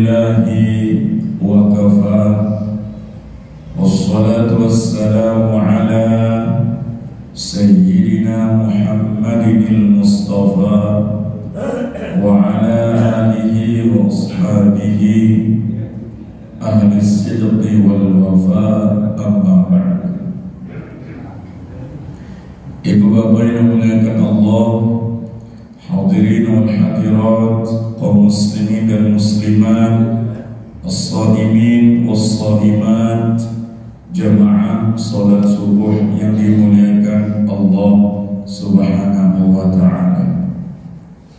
Alhamdulillahi wa kafa, wassalatu wassalamu ala Sayyidina Muhammadin al-Mustafa wa ala alihi wa ashabihi ahli sidqi wal wafa, amma ba'd. Ibu bapak yang dimuliakan Allah, hadirin wal hadirat, kaum muslimin dan muslimat, as-shaimin was-shaimat, jamaah salat subuh yang dimuliakan Allah Subhanahu wa ta'ala.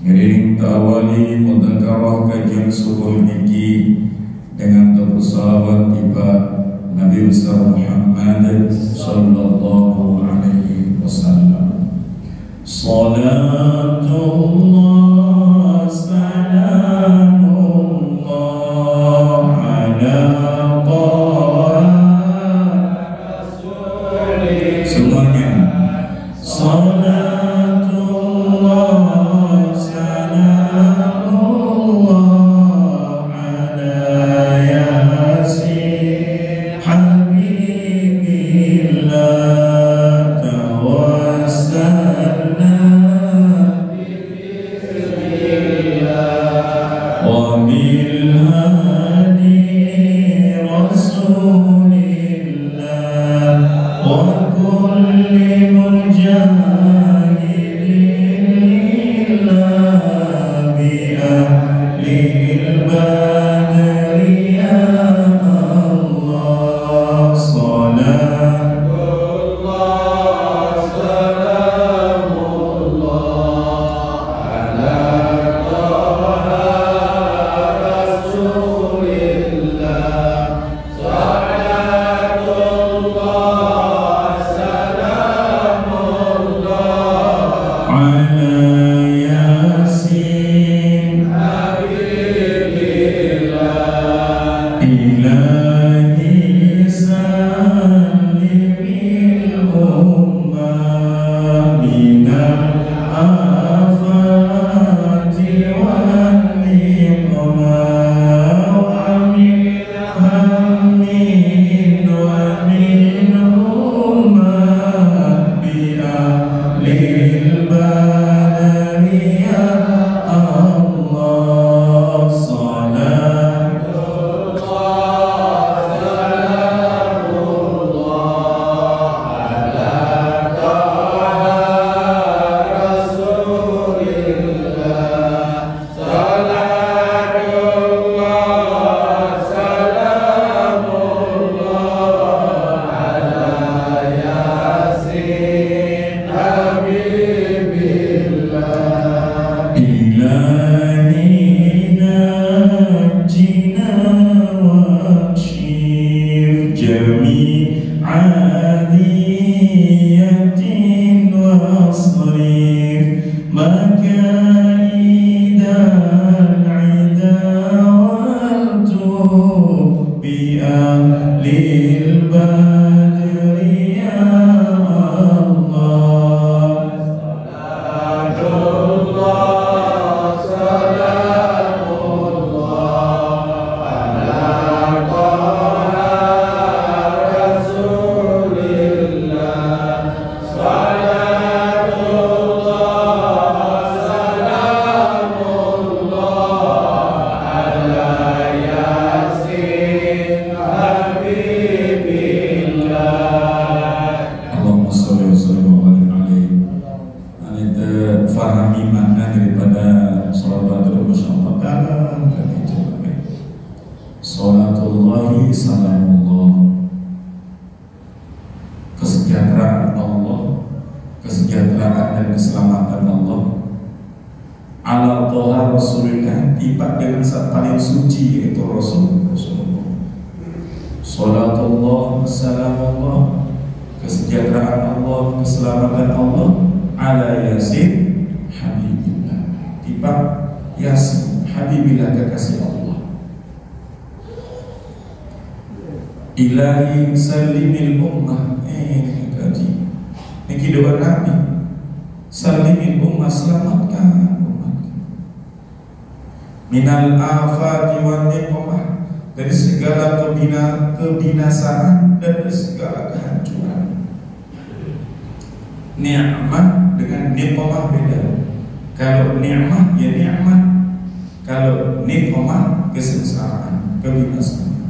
Ngiring ta'awali mudzakarah kajian subuh niki dengan bersalawat tiba Nabi besar Muhammad sallallahu alaihi wasallam. Salatullah salamullah ala taha rasulih. Semuanya. Salatullah salamullah ala yasin habibillah tawassalna wa bil hadi rasulillah wa kulli mujahidin lillah bi ahlil badri ya Allah. Salatullah salamullah ala taha rasulillah. Salatullah salamullah ala yasin habibillah. Ilahi salimil ummah minal afati wal niqmah wa min hammin wa min ummah bi ahlil badri ya Allah. Salatullah salamullah ala taha rasulillah. Salatullah salamullah ala yasin habibillah. Ilahi najina wa kshif jami'a diyatin wa asrif makaidan ida wal tub bi ahlil badri ya Allah. Salatullah salamullah ala taha rasulillah. Salatullah salamullah ala yasin habibillah. Allahumma sholli wa sallim wa barik alaihi. Anda fahami makna daripada salat itu, masyaallah dalam hati kita. Salatullahi salamullah, kesejahteraan Allah, kesejahteraan dan keselamatan Allah ala toha rasulillah, tiba dengan saat paling suci yaitu Rasulullah. Salatullah salamullah, kesejahteraan Allah, keselamatan Allah ala yasin habibillah, tiba yasin habibillah, kekasih Allah. Ilahi salimil ummah, kaji niki doa Nabi, salimil ummah, selamatkan umat. minal afati wan niqmah, dari segala kebinasaan dan dari segala kehancuran. Ni'mah dengan niqmah beda. Kalau ni'mah ya ni'mah, kalau niqmah kesengsaraan, kebinasaan.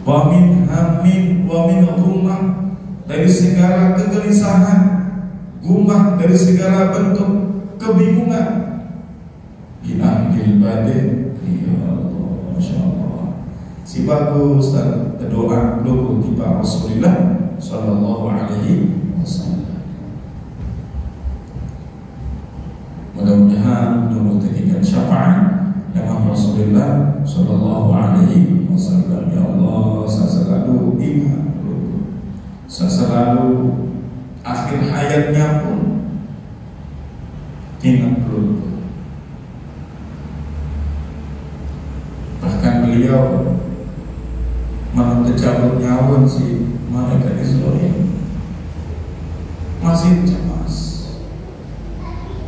Wa min hammin wa min ghummah, dari segala kegelisahan, gumah dari segala bentuk kebingungan. Bi'ahdil badin, ya Allah, Masya Allah. Si bagus dan doa lugu tiba Rasulullah Sallallahu Alaihi Wasallam. Mudah-mudahan memberikan syafaat dengan Rasulullah Sallallahu Alaihi Wasallam. Ya Allah, saya selalu ingat, saya selalu akhir hayatnya pun ingat dulu. Bahkan beliau mencabut nyawa si malaikat Israil, masih cemas,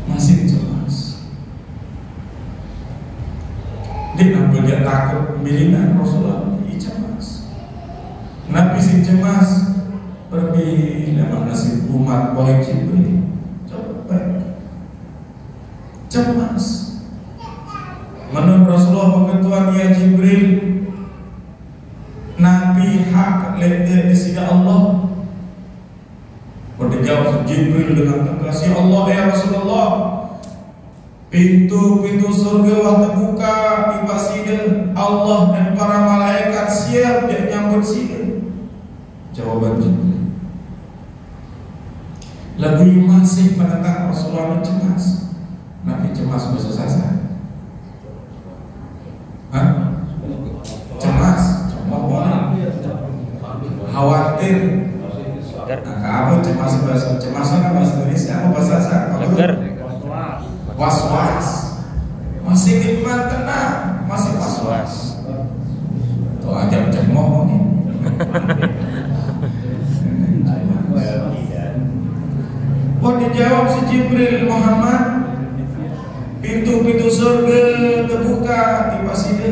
masih cemas. Dia nampak dia takut milinan Rasulullah, dia cemas. Nabi si cemas, pergi dalam nasib umat wahai Jibril, coba cemas. Menurut Rasulullah pengetuan ya Jibril, Nabi hak letak di sisi Allah. Berjawab Jibril dengan tegas, ya Allah ya Rasulullah, pintu-pintu surga wah terbuka di pasida Allah dan para malaikat siap dia nyambut sida. Jawaban Jibril, lebih masih menentang Rasulullah cemas. Nabi cemas bahasa sasa. Cemas, khawatir. Nah, apa cemas bahasa cemasnya bahasa Indonesia apa bahasa Arab? Was-was. Masih iman tenang, masih was-was. Tuh aja cemoh nih. Kok dijawab si Jibril, Muhammad, pintu-pintu surga terbuka di pasida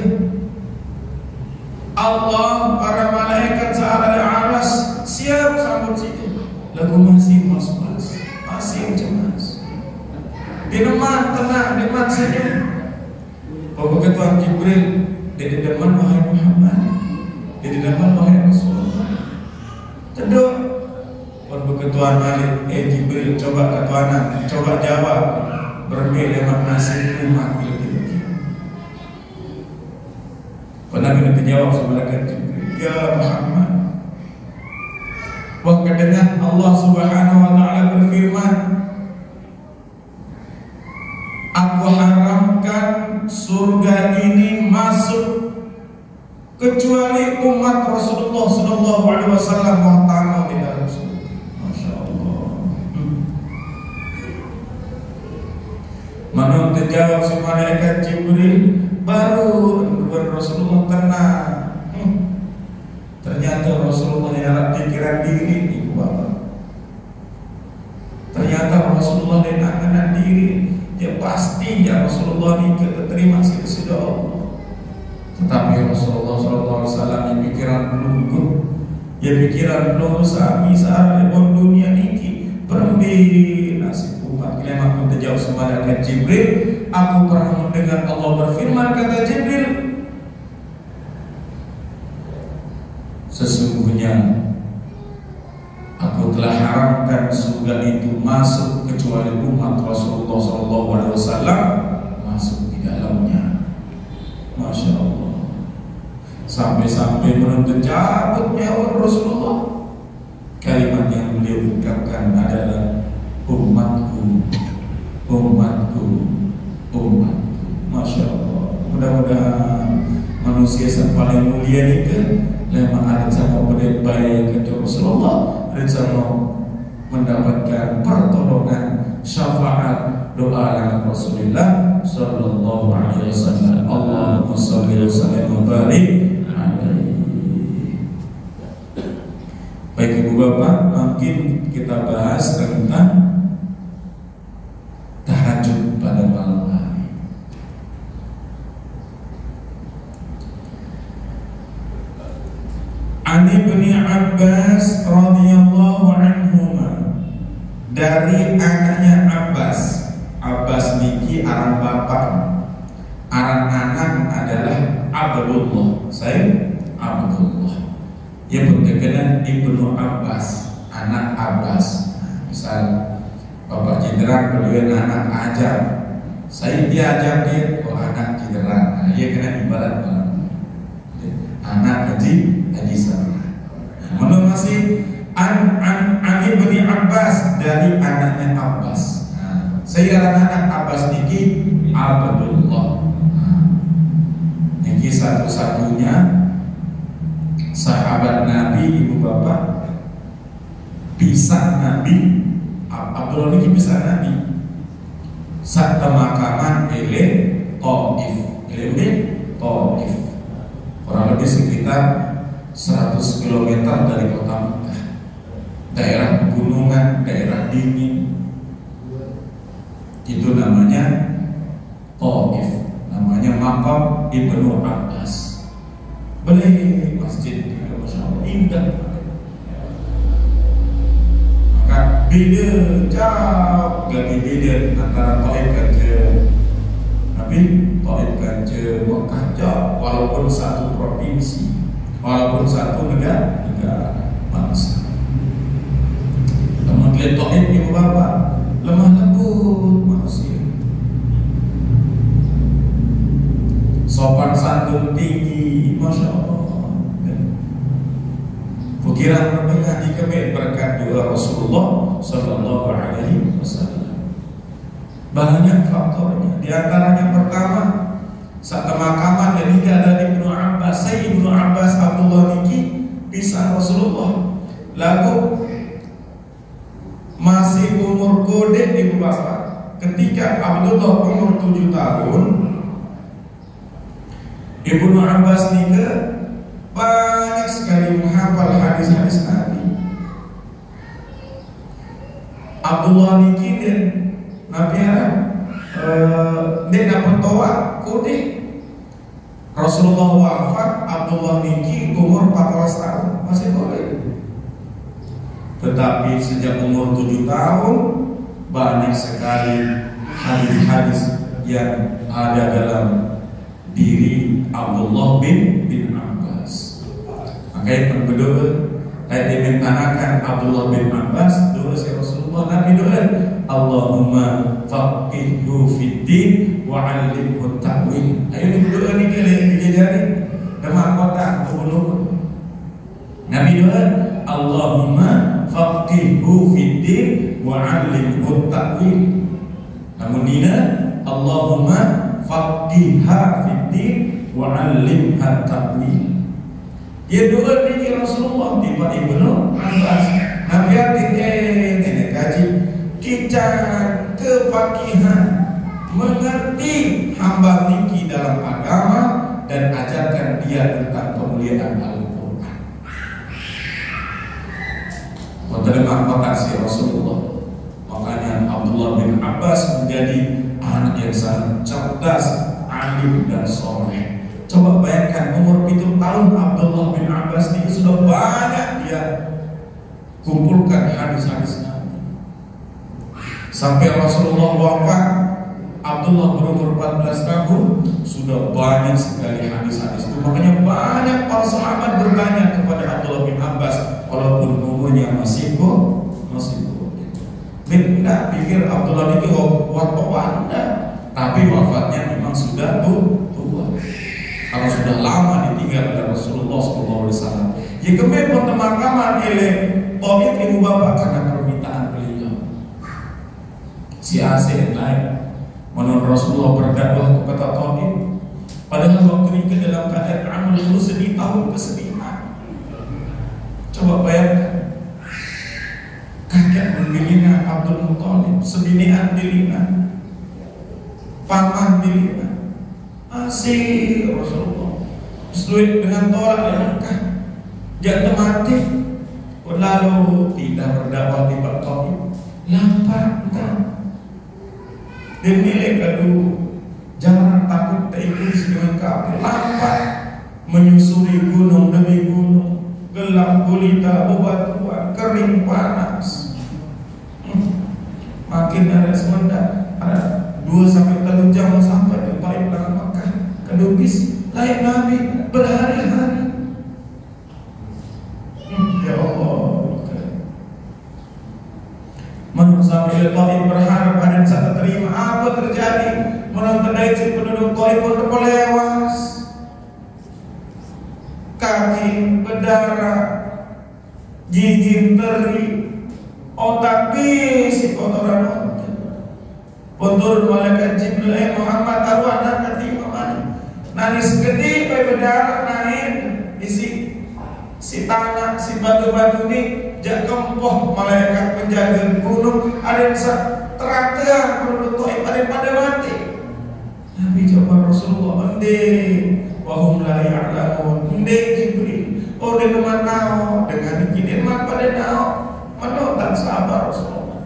Allah, para malaikat searah aras siap sambut situ. Lagu masih was-was, masih cemas. Di deman tenang, di deman saja. Bahwa ketuan Jibril, di deman wahai Muhammad, di deman wahai Rasulullah. Cedok. Bahwa ketuan Malik, Jibril coba ketuanan, coba jawab. Berbeda nasib umat gitu. Pernah kita jawab sebagai Jibril, ya Muhammad. Waktu dengan Allah Subhanahu Wa Taala berfirman, aku haramkan surga ini masuk kecuali umat Rasulullah Sallallahu Alaihi Wasallam wa ta'ala di dalam surga. Masya Allah. Menurut terjawab si malaikat Jibril, baru Rasulullah tenang. Ternyata Rasulullah yang pikiran diri ibu bapak. Ternyata Rasulullah yang angan diri. Ya pasti ya Rasulullah ini terima sisi Allah. Tetapi Rasulullah SAW yang pikiran belum, ya pikiran belum sami saat pun dunia ini berhenti nasib umat. Kelima pun terjawab semalaikat Jibril, aku pernah mendengar Allah berfirman, kata Jibril, sesungguhnya aku telah haramkan surga itu masuk kecuali umat Rasulullah SAW masuk di dalamnya. Masya Allah. Sampai-sampai menuntut cabut nyawa Rasulullah. Kalimat yang beliau ucapkan adalah umatku, umatku, umatku. Masya Allah. Mudah-mudahan manusia yang paling mulia itu lema ada sama berdebaya kepada Rasulullah, ada sama mendapatkan pertolongan syafaat doa dengan Rasulullah Sallallahu Alaihi Wasallam. Allahumma shalli wa sallim wa barik alaihi. Baik ibu bapak, mungkin kita bahas tentang tahajud pada malam hari. Abbas radhiyallahu anhuma, dari anaknya Abbas. Abbas niki aran bapak, aran anak adalah Abdullah. Saya Abdullah. Ia berkaitan Ibnu Abbas, anak Abbas. Misal Bapak Jenderal beliau anak Ajam, saya dia Ajam dia anak Jenderal. Ia kena ibarat anak Haji Sarah. Mana masih an Ibnu Abbas, dari anaknya Abbas. Saya anak Abbas niki Abdullah. Niki satu-satunya sahabat Nabi, ibu bapak bisa Nabi. Abdullah niki bisa Nabi. Saat pemakaman ele Taif, Taif, kurang lebih sekitar 100 km dari kota Mekah. Daerah pegunungan, daerah dingin. Itu namanya Taif, namanya makam Ibnu Abbas. Beli masjid di Masya Allah, indah. Maka beda jauh, gak beda antara Taif dan Nabi, Taif dan Mekah jauh, walaupun satu provinsi, walaupun satu negara bangsa. Kemudian Taif ibu bapak lemah lembut manusia, sopan santun tinggi, Masya Allah. Pikiran berbeda dikebet berkat doa Rasulullah Sallallahu Alaihi Wasallam. Banyak faktornya. Di antaranya pertama, saat pemakaman dan tidak ada Ibnu Abbas. Saya Ibnu Abbas Abdullah niki bisa Rasulullah. Lalu masih umur kode ibu bapak. Ketika Abdullah umur 7 tahun, Ibnu Abbas nikah banyak sekali menghafal hadis-hadis Nabi. Abdullah niki dan Nabi dia dapat toa kode. Rasulullah wafat, Abdullah niki umur 14 tahun, masih boleh. Tetapi sejak umur 7 tahun banyak sekali hadis-hadis yang ada dalam diri Abdullah bin Abbas. Makanya berdoa, saya dimintakan Abdullah bin Abbas doa si Rasulullah. Nabi doa, Allahumma faqihhu fiddin wa 'allimhu ta'wil. Ayo doa ni kalian dijajari demak kota dulu. Nabi doa, Allahumma faqihhu fiddin wa 'allimhu ta'wil. Namun dina, Allahumma faqihha fiddin wa 'allimha ta'wil. Dia doa ni Rasulullah tiba Ibnu Abbas. Nabi nenek kaji kita kefakihan, mengerti hamba niki dalam agama dan ajarkan dia tentang kemuliaan Al-Quran. Menerima makasih Rasulullah. Makanya Abdullah bin Abbas menjadi anak yang sangat cerdas, alim dan soleh. Coba bayangkan umur 7 tahun Abdullah bin Abbas ini sudah banyak dia kumpulkan hadis-hadis Nabi. Sampai Rasulullah wafat, Abdullah berumur 14 tahun sudah banyak sekali hadis-hadis itu. Makanya banyak para sahabat bertanya kepada Abdullah bin Abbas walaupun umurnya masih tidak pikir Abdullah itu waktu tapi wafatnya memang sudah tua. Kalau sudah lama ditinggal oleh Rasulullah SAW. Ya kemudian pemakaman oleh Taif ibu bapak karena permintaan beliau. Si Asyid naik menurut Rasulullah berdakwah ke kota Taif. Padahal waktu itu dalam keadaan amal itu sedih, tahun kesedihan. Coba bayangkan, kakek membina Abdul Muthalib, sebinian dilina, paman dilina. Masih Rasulullah sesuai dengan tolak di Mekah, jangan mati lalu tidak berdakwah di Taif, lambat dan milik aduh, jangan takut terikut dengan kafir, lambat menyusuri gunung demi gunung, gelap gulita, bebatuan, kering panas. Makin ada semendak, ada 2-3 jam sampai ke Taif dan Makkah. Kedubis layak Nabi berhari-hari. Ya Allah. Menurut sampai Taif berharap ada yang saya terima. Apa terjadi? Menonton si penduduk Taif pun terlewas. Kaki berdarah, gigi teri, otak bisi kotoran otak. Puntur malaikat Jibril, Muhammad arwah anak timah. Nangis gede berdarah naik isi si tanah, si batu-batu ini jak kempoh malaikat penjaga gunung. Ada yang terang-terang penduduk Taif, ada yang pada mati. Nabi jawab Rasulullah, wahum la ya'lamun. Jibril, oh dia mana dengan kini pada nao, mana tak sabar Rasulullah.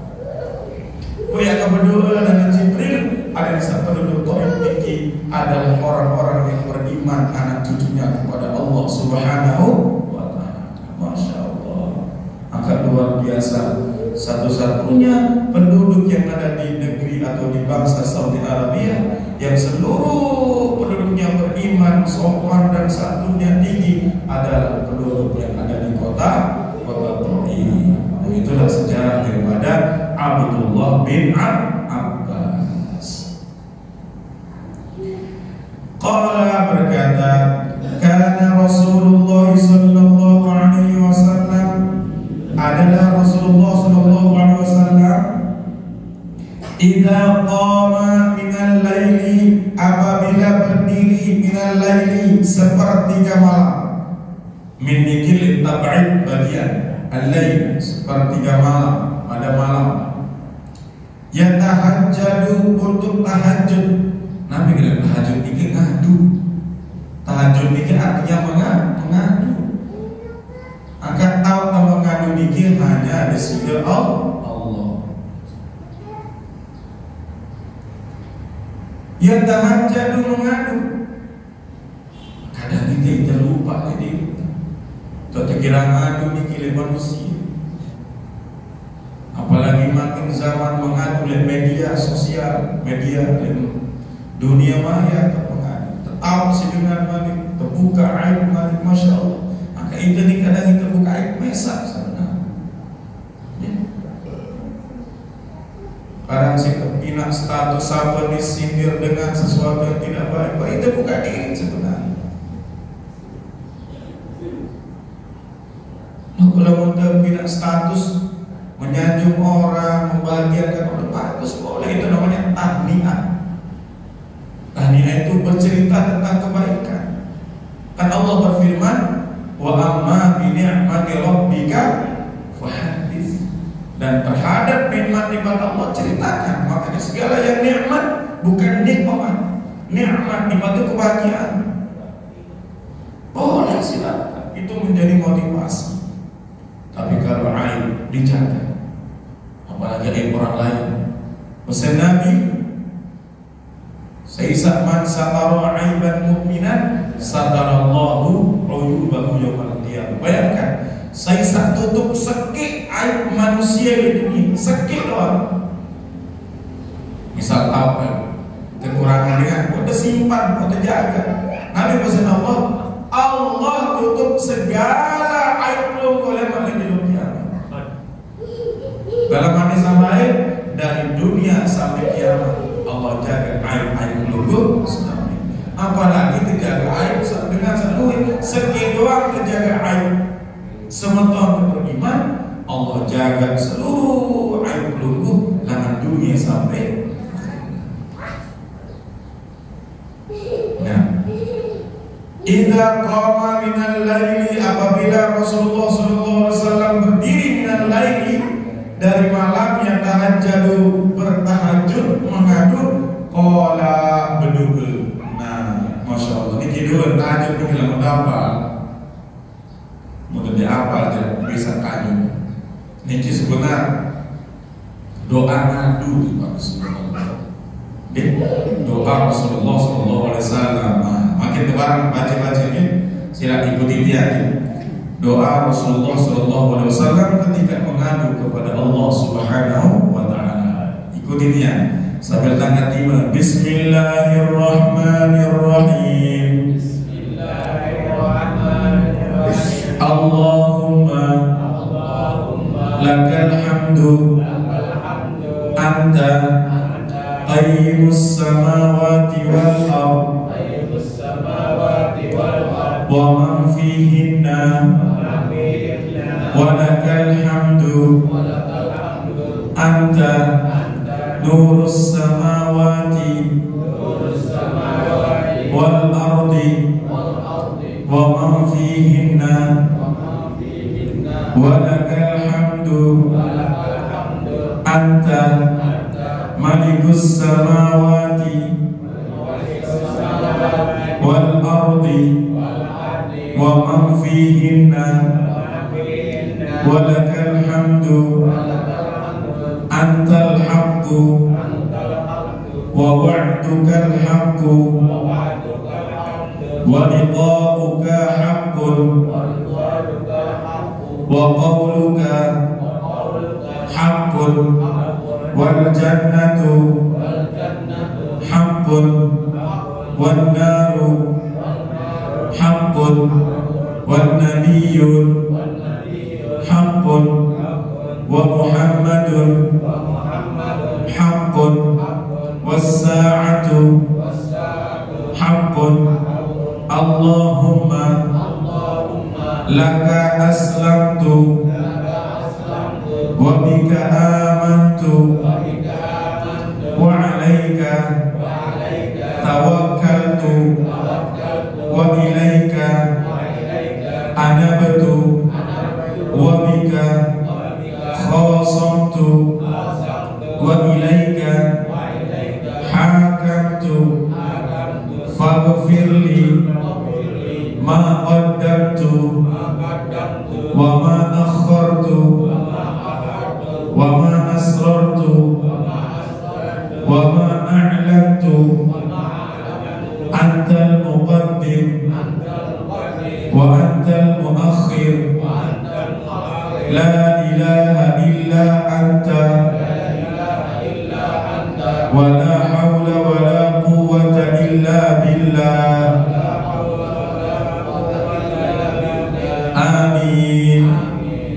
Oh ya berdoa dengan Jibril, ada yang penduduk Taif ini adalah orang-orang yang beriman, anak cucunya kepada Allah Subhanahu wa Ta'ala. Masya Allah, angkat luar biasa. Satu-satunya penduduk yang ada di negeri atau di bangsa Saudi Arabia yang seluruh penduduknya beriman, sopan dan santunnya tinggi adalah penduduk yang ada di kota Taif. Itulah sejarah daripada Abdullah bin Abbas. Qala berkata, kana Rasulullah sallallahu alaihi wasallam, adalah Rasulullah sallallahu alaihi wasallam, idza qama minal laili, apabila berdiri minal laili sepertiga malam. Min nikil tab'id bagian al-lail, sepertiga malam pada malam. Yatahajjadu, untuk tahajud. Nabi bilang tahajud ini ngadu. Tahajud ini artinya mengadu. Akan tahu mengadu ini hanya di sisi Allah. Yatahajjadu, mengadu. Kadang kita lupa jadi terkira ngadu ni kira manusia. Apalagi makin zaman mengadu oleh media sosial, media dunia maya termengadu. Tahu si dengan malik, terbuka aib malik, masya Allah. Maka itu ni kadang kita buka aib mesak sebenarnya. Kadang si terpinang status sahabat disindir dengan sesuatu yang tidak baik, itu buka diri sebenarnya. Kalau terpinang status menyanjung orang, membahagiakan orang, bagus, boleh. Itu namanya tahniah. Tahniah itu bercerita tentang kebaikan. Kan Allah berfirman, wa amma bi ni'mati rabbika fahaddits. Dan terhadap nikmat-nikmat Allah ceritakan. Makanya segala yang nikmat bukan nikmat. Nikmat itu kebahagiaan. Boleh silakan. Itu menjadi motivasi. Tapi kalau aib dijaga, apalagi aib orang lain. Pesan Nabi, Saisa man satara aiban mu'minan satarallahu uyubahu yawmal qiyamah. Bayangkan, Saisa tutup sekik aib manusia di dunia, sekik doang. Misal apa? Kekurangan dengan udah simpan, udah jaga. Nabi pesan Allah tutup segala aib lu oleh manusia di dunia. Dalam hadis lain, dari dunia sampai kiamat Allah jaga aib-aib lu. Apalagi terjaga aib dengan seluruh segi doang terjaga aib. Semeton beriman, Allah jaga seluruh aib lu dengan dunia sampai. Idza qama minal laili, apabila Rasulullah sallallahu alaihi wasallam berdiri minal laili dari malam, yang tahajjud, bertahajud, mengadu, qala berdoa. Nah, masya Allah, ini kidul tahajud ini lama dapat. Mudah diapal aja bisa kayu. Ini sebenarnya doa ngadu di Rasulullah. Doa Rasulullah sallallahu alaihi wasallam. Makin tebarang baca-baca ini, silakan ikuti dia. doa Rasulullah SAW ketika mengadu kepada Allah Subhanahu wa Ta'ala. Ikuti dia sambil tangan timur. Bismillahirrahmanirrahim. Bismillahirrahmanirrahim. Allahumma lakal hamdu anta qayyimus samawati wal ardh wa man fihinna wa lakal hamdu anta nurus samawati wal ardi wa man fihinna wa lakal hamdu anta malikus samawati wal ardi wa man fihinna wa lakal hamdu antal haqqu wa wa'dukal haqqu wa liqa'uka haqqun wa qawluka haqqun wal jannatu haqqun wan naru haqqun wan nabiyyun haqqun wa muhammadun haqqun was sa'atu haqqun. Allahumma laka aslamtu wa bika amantu wa alayka tawakkaltu wa ilayka anabtu wa bika khasamtu wa ilayka hakamtu faghfirli ma qaddamtu wa ma akhartu wa ma asrartu wa ma a'lantu antal muqaddim wa antal muakhir la ilaha illa anta wa la hawla wa la quwwata illa billah. Amin.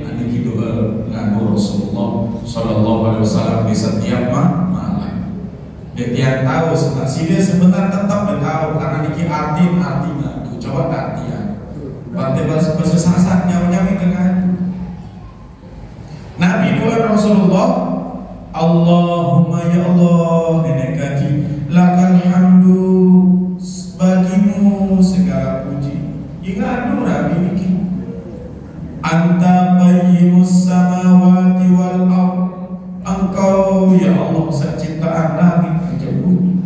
Ini doa nganggo Rasulullah sallallahu alaihi wasallam di setiap malam. Dia tahu sebentar tetap tahu karena niki artinya tuh coba artinya. Berarti bahasa sasak nyawa-nyawa dengan Nabi doa Rasulullah, Allahumma ya Allah nenekati lakal hamdu bagimu segala puji. Ingat dulu Nabi niki anta qayyimus samawati wal ardh, engkau ya Allah ciptaan langit dan bumi,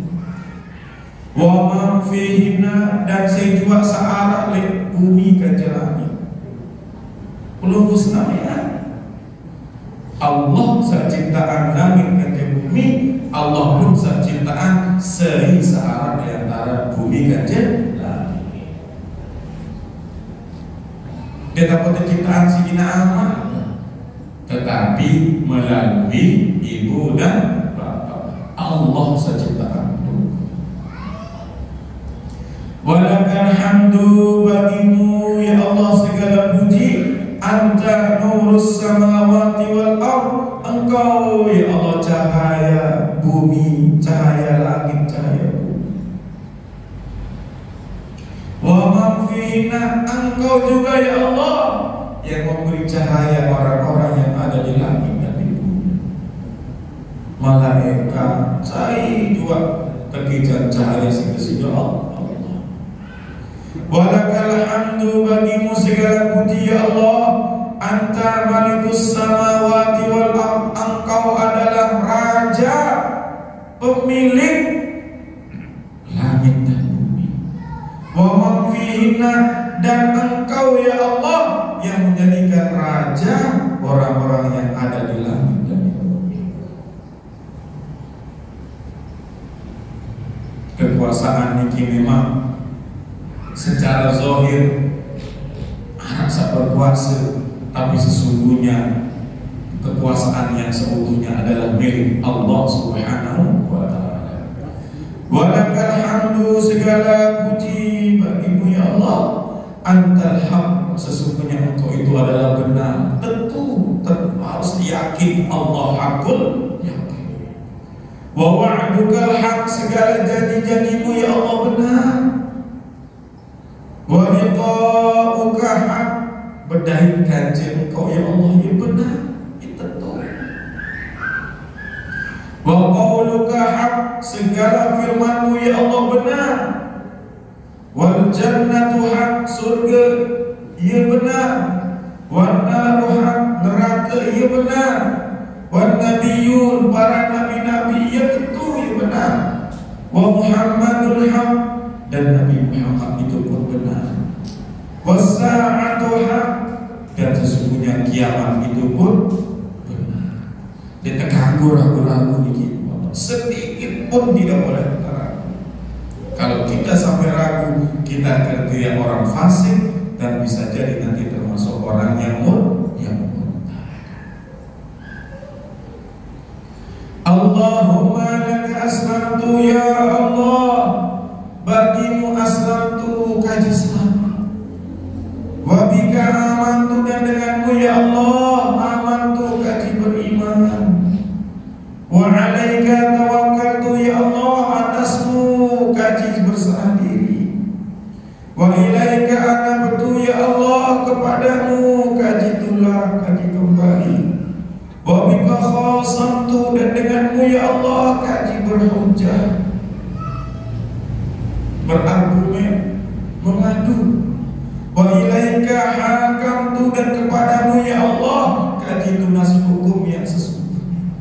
wa man fihinna, dan saya juga searah lek bumi ke langit. Pelubus namanya Allah ciptaan langit dan bumi, Allah pun ciptaan seri searah di antara bumi dan langit. Dia dapat ciptaan Sidina Ahmad, tetapi melalui ibu dan bapak Allah ciptaan. Walakal hamdu bagimu ya Allah segala puji, anta nurus samawati wal ardh, engkau ya Allah cahaya bumi, cahaya langit, cahaya bumi. Wa man fihinna, engkau juga ya Allah yang memberi cahaya orang-orang yang ada di langit dan di bumi. Malaikat cahaya juga terkejar cahaya sehingga Allah. Walakal hamdu bagimu segala puji ya Allah, anta malikus samawati wal ardh, engkau adalah raja pemilik langit dan bumi. Wa man fihinna, dan engkau ya Allah yang menjadikan raja orang-orang yang ada di langit dan di bumi. Kekuasaan niki memang secara zahir anak berkuasa, tapi sesungguhnya kekuasaan yang seutuhnya adalah milik Allah Subhanahu wa Ta'ala. Walakal hamdu, segala puji bagimu ya Allah. Antal haq, sesungguhnya engkau itu adalah benar. Tentu harus yakin Allah hakul yakin. Wa wa'dukal haq, segala janji-janjimu ya Allah benar. Wa liqa'uka haq, berdahil janji engkau ya Allah ya benar. Wa qauluka haq, segala firman-Mu ya Allah benar. Wal jannatu haq, surga ia benar. Wan naru haq, neraka ia benar. Wan nabiyyun, para nabi-nabi ia tentu ia benar. Wa Muhammadul haq, dan Nabi Muhammad itu pun benar. Was sa'atu haq, dan sesungguhnya kiamat itu pun benar. Dan terganggu ragu-ragu dikit, sedikit pun tidak boleh ragu. Kalau kita sampai ragu, kita terkira orang fasik dan bisa jadi nanti termasuk orang yang murtad. Allahumma laka aslamtu ya Allah, bagimu aslamtu kaji selamat. Wa bika amantu, dan denganmu ya Allah amantu kaji beriman. Wa alaika tawakkaltu ya Allah, atasmu kaji berserah diri. Wa ilaika anabtu ya Allah, kepadamu kaji tulah kaji kembali. Wa bika khasamtu, dan denganmu ya Allah kaji berhujjah, berargumen, mengadu. Wa ilaika hakamtu, dan kepadamu ya Allah kaji tunas hukum yang sesungguhnya.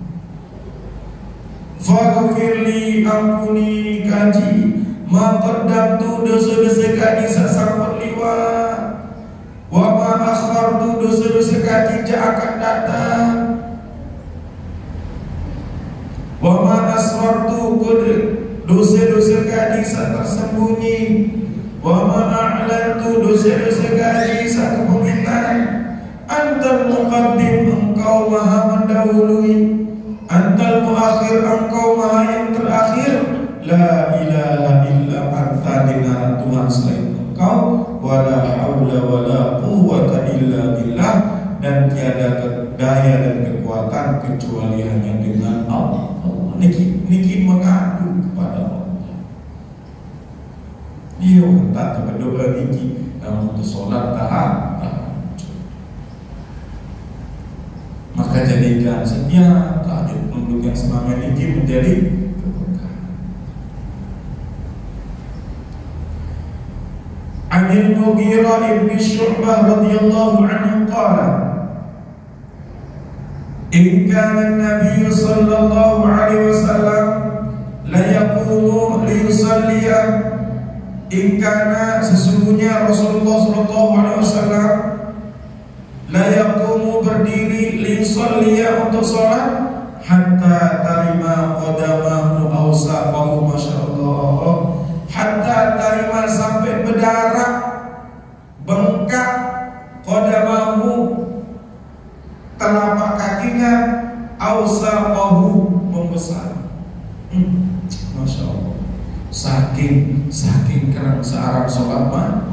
Faghfirli, ampuni kaji, ma qaddamtu, dosa-dosa kaji sasampat liwat. Wa ma akhartu, dosa-dosa kaji akan datang. Wa ma asrartu, dosa-dosa kaji tersembunyi. Wa ma a'lantu, dosa-dosa kaji kepemitan. Antal muqaddim, engkau maha mendahului. Antal muakhir, engkau maha yang terakhir. La ilaha illa anta, tidak Tuhan selain engkau. Wala haula wala quwwata illa billah, dan tiada daya dan kekuatan kecuali hanya dengan Allah. Niki mengadu kepada Allah. Dia tak berdoa niki dalam untuk solat tahap. Maka jadikan setiap tahajud untuk yang selama ini menjadi keberkahan. Anil Mughirah ibn Syu'bah radhiyallahu anhu qala, in kana an-nabiy sallallahu alaihi wasallam la yaqumu li yusalliya, in kana, sesungguhnya Rasulullah sallallahu alaihi wasallam la yaqumu, berdiri, li yusalliya, untuk salat, hatta tarima qadamahu aw saqahu, masyaallah, hatta tarima, sampai berdarah, bengkak, qadamahu, telapak kakinya, aw saqahu, membesar. Masyaallah, saking kerang searang salat mana.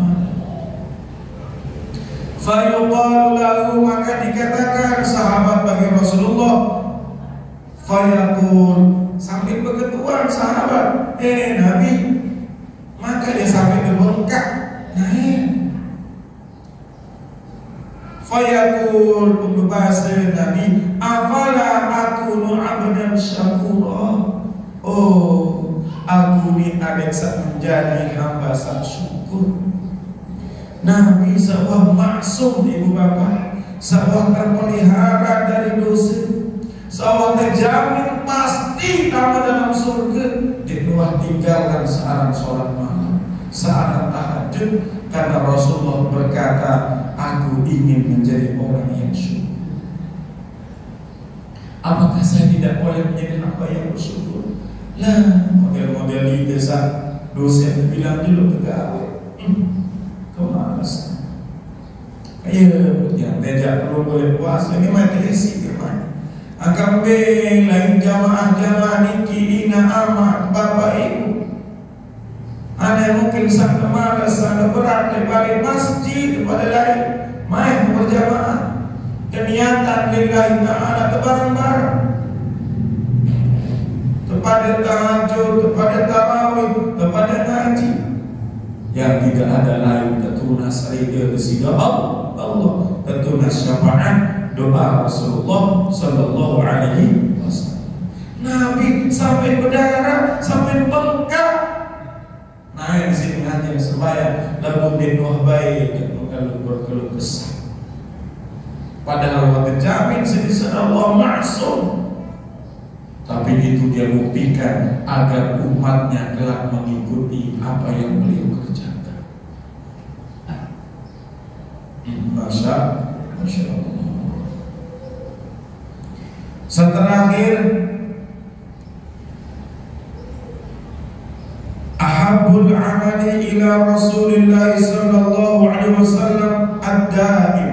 Fayuqalu lahu, maka dikatakan sahabat bagi Rasulullah. Fayaqul, sambil berketuan sahabat, Nabi, maka dia sampai berbengkak naik. Fayaqul, berbahasa Nabi, afala akunu abdan syakura, oh aku ni ada menjadi hamba sang syukur. Nabi sebuah maksum, ibu bapak, sebuah terpelihara dari dosa, sebuah terjamin pasti nama dalam surga. Diluah tinggalkan searang sholat malam, searang tahajud, karena Rasulullah berkata, aku ingin menjadi orang yang syukur. Apakah saya tidak boleh menjadi hamba yang bersyukur? Lah, model-model di desa dosen bilang dulu pegawai. Kemalas, Iya, yang tidak perlu boleh puasa ini majelis gimana? Angkat beng lain jamaah niki ina amat bapak ibu. Ada mungkin sangat malas, sangat berat daripada masjid kepada lain main berjamaah dan niatan lillahi ta'ala bareng-bareng kepada tahajud, kepada tarawih, kepada ngaji yang tidak ada lain tertunas ridha kesida Allah, tertunas syafaat doa Rasulullah sallallahu alaihi wasallam. Nabi sampai berdarah, sampai bengkak. Naik sini ngaji supaya lagu dinuah baik dan bukan berkeluh kesah. Padahal waktu jamin sebisa Allah maksum. Tapi itu dia buktikan agar umatnya kelak mengikuti apa yang beliau kerjakan. Masya Allah. Terakhir, ahabbul amali ila Rasulillah sallallahu alaihi wasallam ad-daim.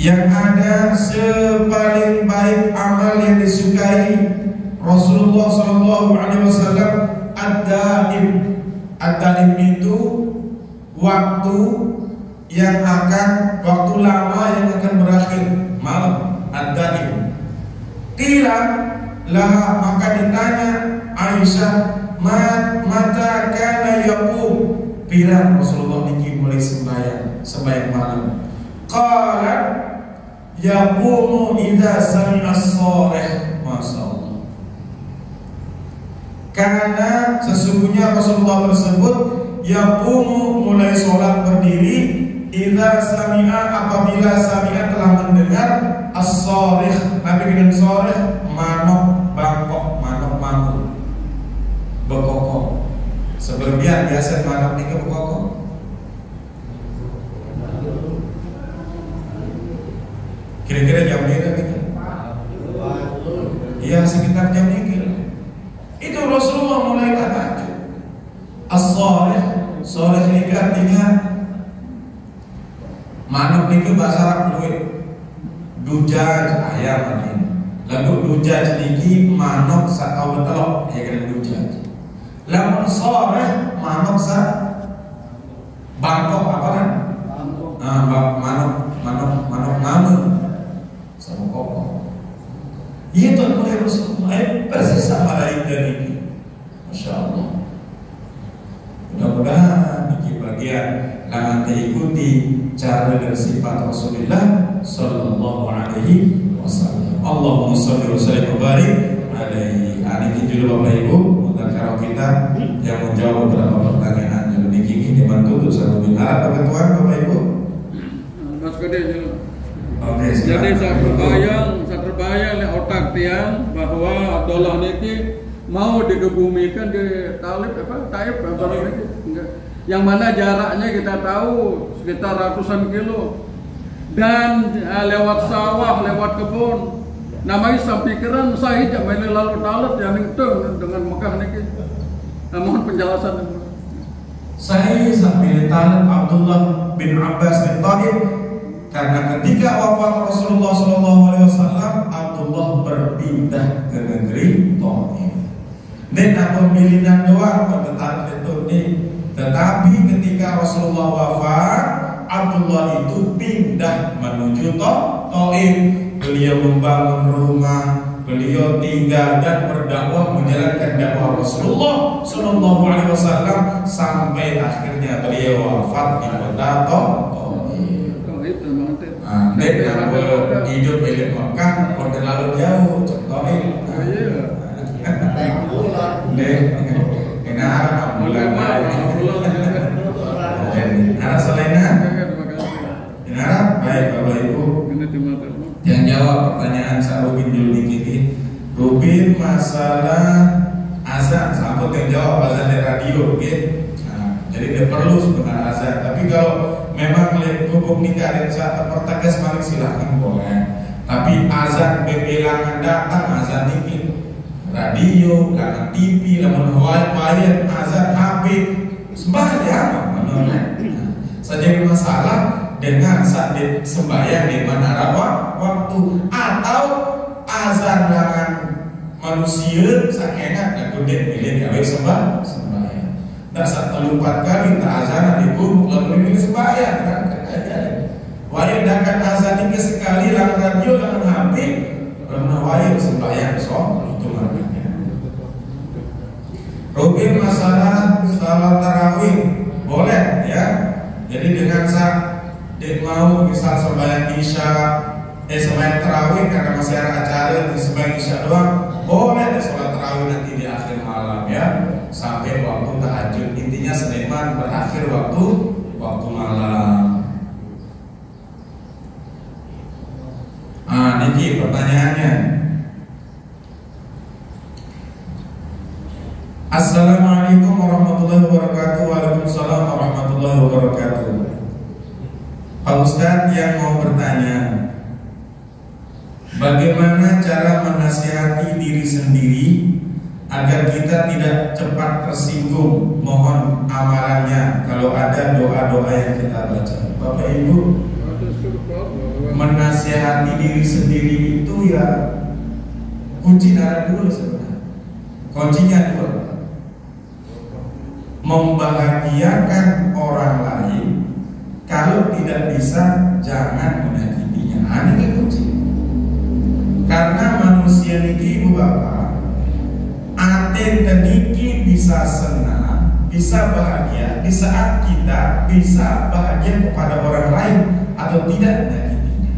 Yang ada sepaling baik amal yang disukai Rasulullah sallallahu alaihi wasallam ad-daim. Ad-daim itu waktu yang akan, waktu lama yang akan berakhir, malam, ad-daim. Qila laha, maka ditanya Aisyah, mata kana yaqum, pira Rasulullah niki mulai sembahyang malam. Qala yaqumu idza sami'a as-sharih. Masyaallah. Karena sesungguhnya Rasulullah tersebut yaqumu mulai sholat berdiri idza sami'a, apabila sami'a telah mendengar as-sharih. Nabi dengan sharih manuk bangkok, manuk manuk bekokok. Seberbian biasa manuk ini bekokok. Kira-kira jam berapa gitu? Iya, sekitar jam ini. Itu Rasulullah mulai tahajud. As-sharih, sharih ini artinya manuk itu bahasa Arab duit. Dujaj ayam ini. Lalu dujaj niki manuk sakau betelok, ya kan dujaj. Lamun sharih manuk sa bangkok apa kan? Manuk sama kokok. Itu mulai Rasulullah persis sama lain dari ini. Masya Allah. Mudah-mudahan ini bagian langan diikuti cara dan sifat Rasulullah sallallahu alaihi wasallam. Allahumma shalli wa sallim wa barik alaihi. Ini dulu Bapak Ibu, mudah-mudahan kita yang menjawab beberapa pertanyaan yang ini dibantu sama Arab Tuhan Bapak Ibu. Mas Gede. Oke, jadi saya terbayang oleh otak tiang bahwa Abdullah niki mau dikebumikan di Taif yang mana jaraknya kita tahu sekitar ratusan kilo dan lewat sawah, lewat kebun. Namanya sampikiran saya jamai lalu talut yang ningtung dengan Mekah niki. Mohon penjelasan. Saya sambil talut Abdullah bin Abbas bin Taif. Karena ketika wafat Rasulullah SAW, Abdullah berpindah ke negeri Taif. Dan pemilihan doa berdetak itu nih. Tetapi ketika Rasulullah wafat, Abdullah itu pindah menuju Taif. Beliau membangun rumah, beliau tinggal dan berdakwah menjalankan dakwah Rasulullah SAW sampai akhirnya beliau wafat di kota Taif. Dek yang hidup milik Mekah terlalu jauh, contohin. Dek, ini Arab bulan. Arab selainnya? Ini Arab, baik Bapak Ibu. Yang jawab pertanyaan saya Rubin dulu ini. Rubin masalah azan, sambut yang jawab azan di radio, gitu. Jadi tidak perlu sebenarnya azan. Tapi kalau memang hukum nikah dan saat pertegas mari silahkan boleh. Tapi azan bebelangan datang azan ini radio, langan TV, lamun wifi, azan HP sembahyang menurut. Jadi masalah dengan saat sembahyang di mana waktu atau azan dengan manusia sakengat dan kudet pilih gawe sembahyang. Dan saat 4 kali tak azan di gubuk lalu pilih sembahyang kan wajib dakan azan ini sekali lang radio lang HP karena wajib sembahyang itu maknanya. Rukun masalah salat tarawih boleh ya. Jadi dengan saat dia mau misal sembahyang isya, sembahyang tarawih karena masih ada acara di sembahyang isya doang, boleh deh sholat tarawih nanti di akhir malam ya, sampai waktu tahajud. Intinya seniman berakhir waktu malam. Niki pertanyaannya. Assalamualaikum warahmatullahi wabarakatuh. Waalaikumsalam warahmatullahi wabarakatuh. Pak Ustadz yang mau bertanya, bagaimana cara menasihati diri sendiri agar kita tidak cepat tersinggung? Mohon amalannya kalau ada doa-doa yang kita baca. Bapak Ibu, menasihati diri sendiri itu ya kunci darah dulu sebenarnya. Kuncinya dua. Membahagiakan orang lain, kalau tidak bisa jangan menyakitinya. Ini kunci. Karena manusia niki ibu bapak, ate teniki bisa senang, bisa bahagia di saat kita bisa bahagia kepada orang lain atau tidak menyakitinya.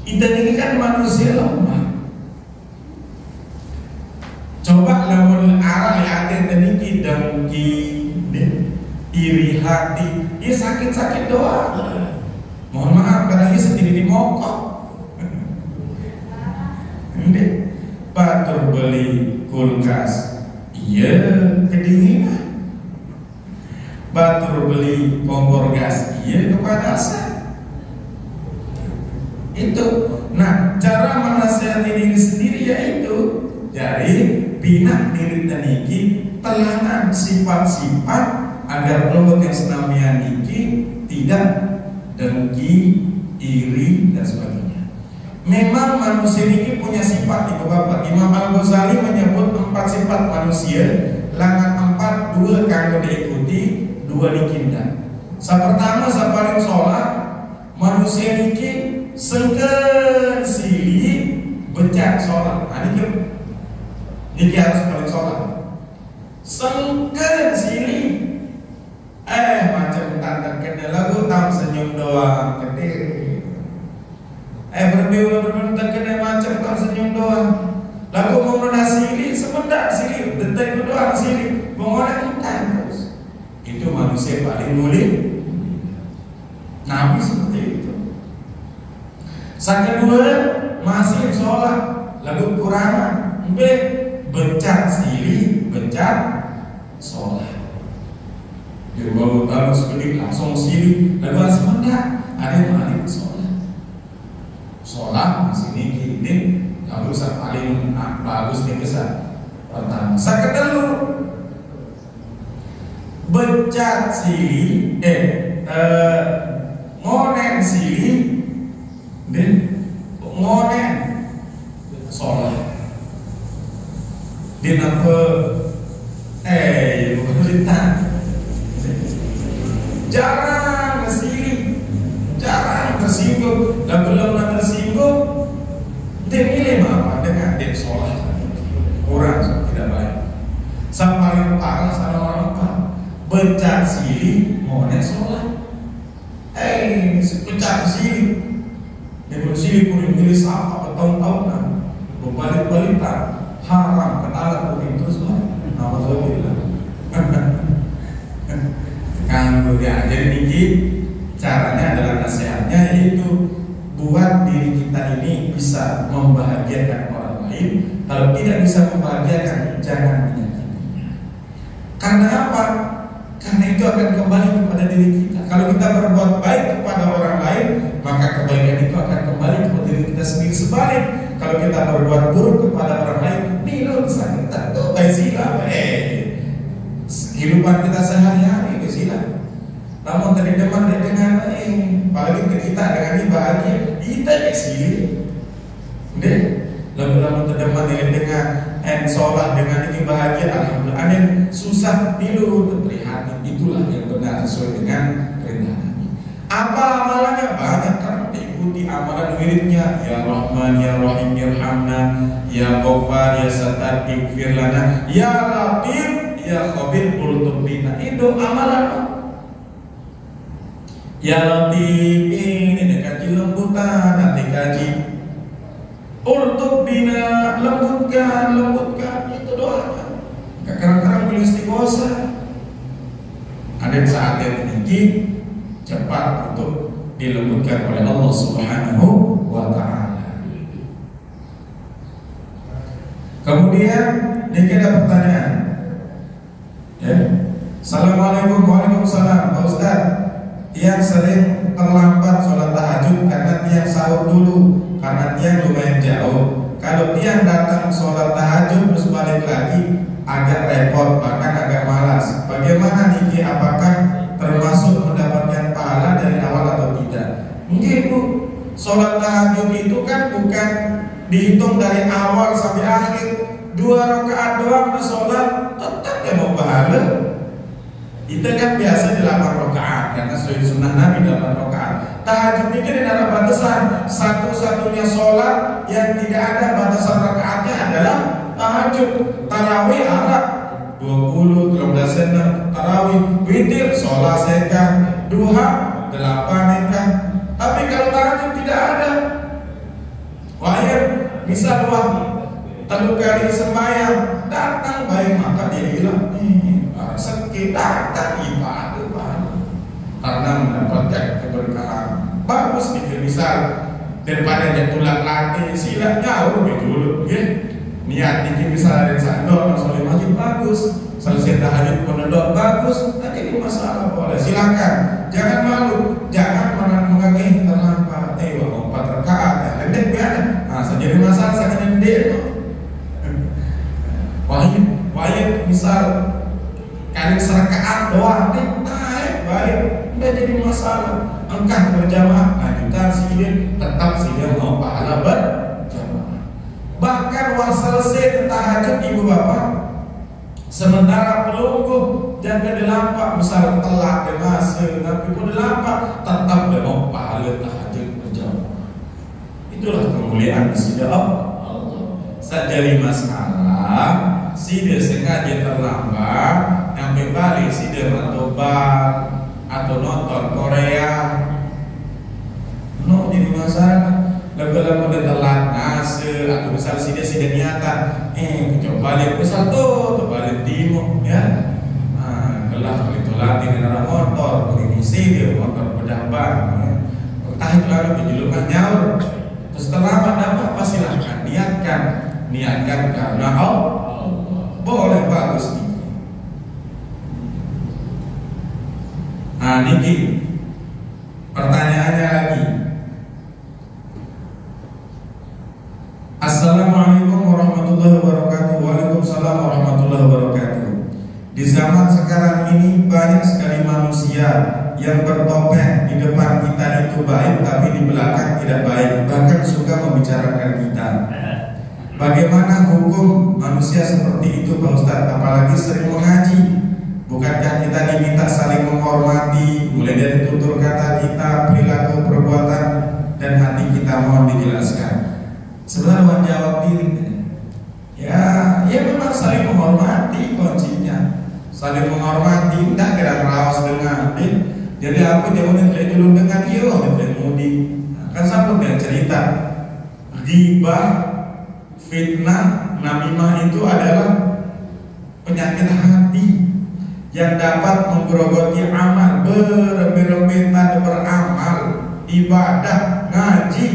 Kita ini kan manusia lemah. Coba lamun arah ate teniki dengki, iri hati, ya sakit-sakit doang. Mohon maaf, apalagi sendiri dimokok. Ini batur beli kulkas, iya kedinginan. Batur beli kompor gas, iya kepanasan. Itu. Nah, cara menasihati diri sendiri yaitu dari bina diri teniki telangan sifat-sifat agar kelompok yang senamian niki tidak dengki, iri dan sebagainya. Memang manusia ini punya sifat ibu bapak. Imam Al-Ghazali menyebut 4 sifat manusia, langan 4, 2 kanggo diikuti, 2 dikinda. Pertama paling sholat, manusia niki sengken sili becak sholat. Niki harus paling sholat. Sengken sili macam tanda kena lagu tam senyum doang gede. Berbiul kena macam tam senyum doang. Lagu mau menasili sebentar sili, detik doang sili, mengolah intan terus. Itu manusia paling mulia. Nabi seperti itu. Sang kedua masih sholat, lagu kurangan, becak sili, becak sholat. Dia baru sedikit langsung sini, lalu sebentar ada yang balik sholat masih ini lalu paling bagus nih kesan pertama. Saya kedua becak sili, ngonen sili, dan ngonen sholat. Dia apa? Berita. Jarang tersinggung, dan belum tersinggung, dia milih apa dengan dia sholat kurang tidak baik. Sang paling parah sama orang apa? Becak sili, ngonek sholat. Becak sili, dia bersili kuring milih sapa bertahun-tahunan, berbalik-balikan, haram ketalah kuring terus lah. Nama saya bilang. Jadi niki caranya adalah nasihatnya yaitu buat diri kita ini bisa membahagiakan orang lain. Kalau tidak bisa membahagiakan, jangan menyakitinya. Karena apa? Karena itu akan kembali kepada diri kita. Kalau kita berbuat baik kepada orang lain, maka kebaikan itu akan kembali kepada diri kita sendiri. Sebalik, kalau kita berbuat buruk kepada orang lain, minum sakit tentu sila. Kehidupan kita sehari-hari sila. Namun tadi teman dengan apalagi kita dengan ini bahagia, kita sih. Deh, lama-lama terdeman dengan sholat dengan ini bahagia, alhamdulillah. Anin susah tidur terlihat, itulah yang benar sesuai dengan kerendahan. Apa amalannya? Banyak kan diikuti amalan wiridnya. Ya Rahman, Ya Rahim, Irhamna, Ya Ghaffar, Ya Sattar, Ighfir lana, Ya Latif, Ya Khabir, Ultuf bina. Itu amalan. Ya Latif ini kaji lembutan, nanti kaji Ultuf bina, lembutkan, itu doanya. Kadang-kadang boleh istighosah. Ada saatnya tinggi cepat untuk dilembutkan oleh Allah Subhanahu wa ta'ala. Kemudian ini ada pertanyaan. Ya. Assalamualaikum, waalaikumsalam. Pak Ustaz, yang sering terlambat sholat tahajud karena tiang sahur dulu, karena tiang lumayan jauh. Kalau tiang datang sholat tahajud terus balik lagi, agak repot, bahkan agak malas. Bagaimana Niki? Apakah termasuk mendapatkan pahala dari awal atau tidak? Mungkin Bu, sholat tahajud itu kan bukan dihitung dari awal sampai akhir. 2 rakaat doang sholat, tetap ya mau pahala. Kita kan biasa 8 rakaat karena sunnah Nabi 8 rakaat. Tahajud ini ada batasan. Satu-satunya sholat yang tidak ada batasan rakaatnya adalah tahajud. Tarawih Arab 20, 13 senang. Tarawih, witir, sholat sekah, duha 8 ekah. Tapi kalau tahajud tidak ada. Wahir, misal telu kali sembahyang, datang baik maka dia bilang sakit, datang ibadah karena mendapatkan keberkahan. Bagus nih, misal daripada dia tulang latih silat jauh lebih dulu, ya. Niat nih misal ada sandok masuk masjid bagus, selesai tahajud penedok bagus, tadi ini masalah boleh, silakan. Jangan malu, jangan menganggap terlambat. 4 rakaat, lendek biar. Nah, jadi masalah sangat lendek. Wahid misal kali serakaat doang, baik, tidak jadi masalah. Engkau berjamaah, lanjutkan sini, tetap sini mau pahala berjamaah. Bahkan wah selesai tahajud ibu bapak, sementara pelungguh jaga dilampak, misal telat demase, tapi pun dilampak, tetap dia mau pahala tahajud berjamaah. Itulah kemuliaan di sisi Allah. Sajari masalah. Si dia sengaja terlambat, sampai balik si dia bertobat atau nonton Korea, jadi masalah. Lama-lama dia telat nase, atau misal si dia niatan, coba balik misal tuh balik timur, ya, gelah itu latih dengan motor, mengisi dia motor pejabat, tahan lalu penjulukan nyaur, terus terlambat apa silahkan niatkan karena Allah. Boleh, bagus nih. Nah, Niki, pertanyaannya lagi. Assalamualaikum warahmatullahi wabarakatuh. Waalaikumsalam warahmatullahi wabarakatuh. Di zaman sekarang ini banyak sekali manusia yang bertopeng, di depan kita itu baik, tapi di belakang tidak baik, bahkan suka membicarakan kita. Bagaimana hukum manusia seperti itu Pak Ustaz? Apalagi sering mengaji. Bukankah kita diminta saling menghormati, mulai dari tutur kata kita, perilaku, perbuatan, dan hati kita? Mohon dijelaskan. Sebenarnya jawab diri. Ya memang saling menghormati kuncinya. Saling menghormati, tidak kira rawas dengan jadi aku jauhnya tidak dulu dengan dia, tidak mudi. Kan sampai dia cerita ghibah, fitnah, namimah itu adalah penyakit hati yang dapat menggerogoti amal, berempat beramal, ibadah, ngaji,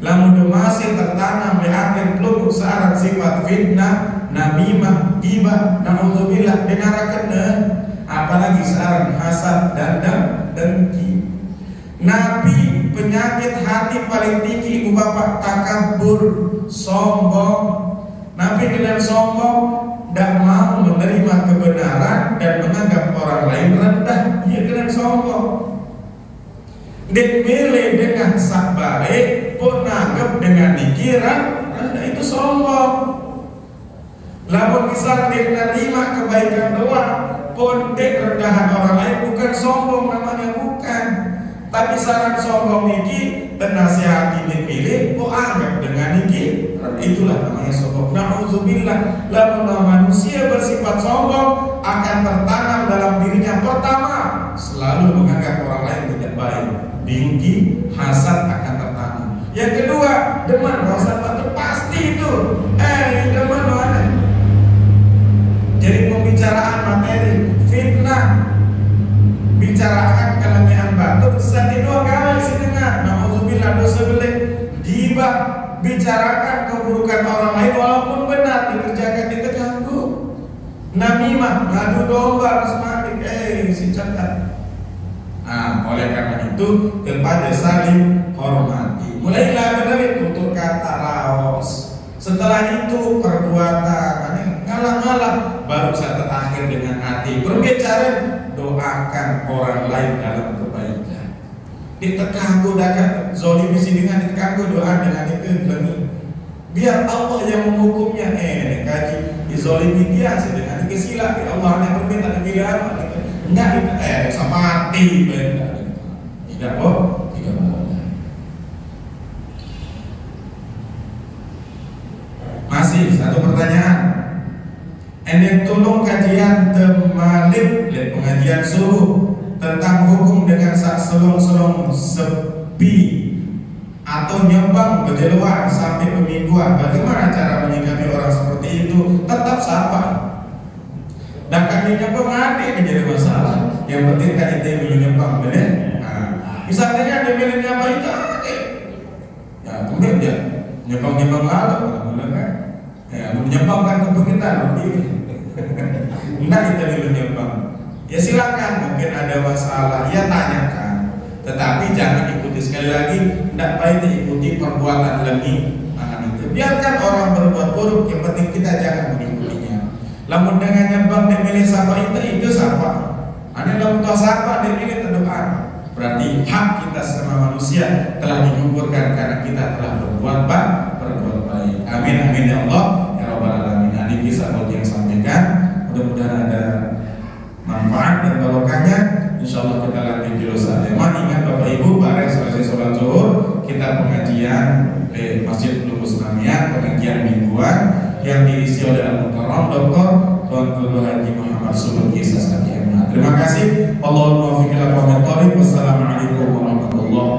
lamun masih tertanam di hati peluk syarat sifat fitnah, namimah, ghibah, naudzubillah denarakeun, apalagi syarat hasad, dengki. Nabi penyakit hati paling tinggi ibu bapak takabur, sombong. Nabi dengan sombong tidak mau menerima kebenaran dan menganggap orang lain rendah, ia kena sombong. Dek milih dengan sak baik, pun nanggap dengan pikiran rendah, itu sombong. Lamun misal dek menerima kebaikan doang, pun dek rendahan orang lain, bukan sombong namanya, bukan. Tapi saran sombong ini penasihati dipilih, kok anggap dengan ini, itulah namanya sombong. Na'udzubillah, lamun manusia bersifat sombong akan tertanam dalam dirinya. Pertama, selalu menganggap orang lain tidak baik, dengki, hasad akan tertanam. Yang kedua, deman rasa batu, pasti itu. Deman mana? Jadi pembicaraan materi, fitnah, bicarakan kelengian batu, satu dua kali sidengan, na'udzubillah dosa belik, gibah, bicarakan keburukan orang lain walaupun benar dikerjakan terganggu. Namimah, ngadu domba, rasmatik, si cekat. Nah, oleh karena itu kepada saling hormati. Mulailah benar tutur kata raos. Setelah itu perbuatan, ngalah-ngalah, baru saat terakhir dengan hati berbicara, doakan orang lain dalam kebaikan. Ditekanggu dakan zolim isi dengan ditekanggu doa dengan itu lagi. Biar Allah yang menghukumnya. Kaji dizolimi dia dengan kesila. Allah yang berminta dipilih gitu. Enggak bisa mati benar. Tidak kok, tidak boleh. Masih satu pertanyaan. Enek tolong kajian temalik dan pengajian suruh tentang hukum dengan sak selong-selong sepi atau nyembang berjeluan sampai pemingguan. Bagaimana cara menyikapi orang seperti itu? Tetap sabar. Dan kami nyembang mati menjadi masalah. Yang penting kan itu yang nyembang, benar? Misalnya ada milihnya apa itu? Ya kemudian dia nyembang lalu, kan? Ya menyembangkan ke kita lebih. Enggak kita dulu nyembang. Ya silakan, mungkin ada masalah, ya tanyakan. Tetapi jangan ikuti, sekali lagi tidak baik diikuti perbuatan lebih itu. Biarkan orang berbuat buruk, yang penting kita jangan mengikutinya. Lamun dengan nyembang dan milih siapa itu siapa? Ada lamun tahu siapa dan milih terdepan. Berarti hak kita sama manusia telah digugurkan karena kita telah berbuat baik. Amin amin ya Allah ya Rabbal alamin. Ini kisah yang sampaikan. Mudah-mudahan ada manfaat dan barokahnya. Insyaallah kita lanjut di Rosa Deman. Ingat Bapak Ibu, bareng selesai sholat zuhur kita pengajian di Masjid Lubus Namian, pengajian mingguan yang diisi oleh Al-Mukarram Dr. Tuan Haji Muhammad Subur Kisah Sakiyana. Terima kasih. Allahumma fiqhil aqwamit thoriq. Wassalamualaikum warahmatullahi wabarakatuh.